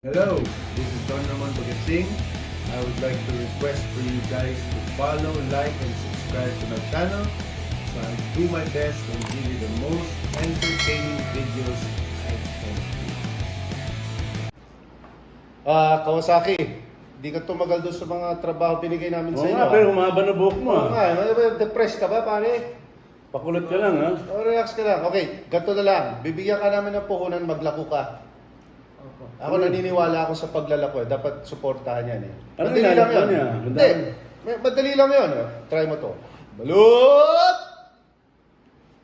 Hello, this is Don Ramon Bagatsing. I would like to request for you guys to follow, like, and subscribe to my channel so I do my best and give you the most entertaining videos I can. Kawasaki, di ka tumagal doon sa mga trabaho binigay namin sa Oo inyo. nga, pero humaba na buhok mo. Oo nga, depressed ka ba, pare? Pakulot ka lang, ha? Relax ka lang. Okay, ganito na lang. Bibigyan ka namin ng puhunan, maglako ka. Ako naniniwala ako sa paglalako eh. Dapat suportahan yan eh. Ano Madali lang nilalako yun. niya? Hindi. Madali lang yun. Try mo to. Balut!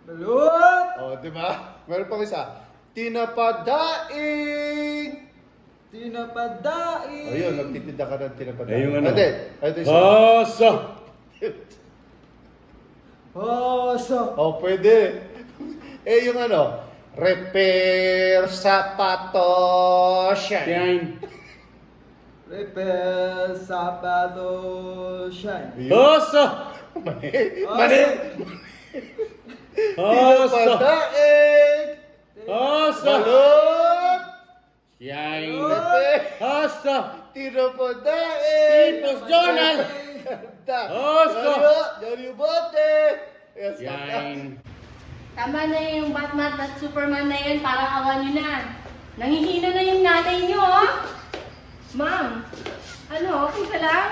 Balut! Oh, di ba? Meron pang isa. Tinapadaing! Tinapadaing! Ayun, nagtitinda ka ng tinapadaing. Eh, yung ano? Hindi. Ito isa. Hoso! Hoso! Oh, pwede. Yung ano? Repair sapatos. Yan. Repair sapato shine. Hoso! Mani. Hoso! Tinapadaing! Hoso! Balut! Yan. Hoso! Hoso! Tinapadaing! Tipos Donald! Hoso! Yari bote! Yes, Yan. Tama na yung Batman at Superman na yun, parang awan nyo na. Nangihina na yung nanay nyo, oh. Ma'am, ano, okay ka lang?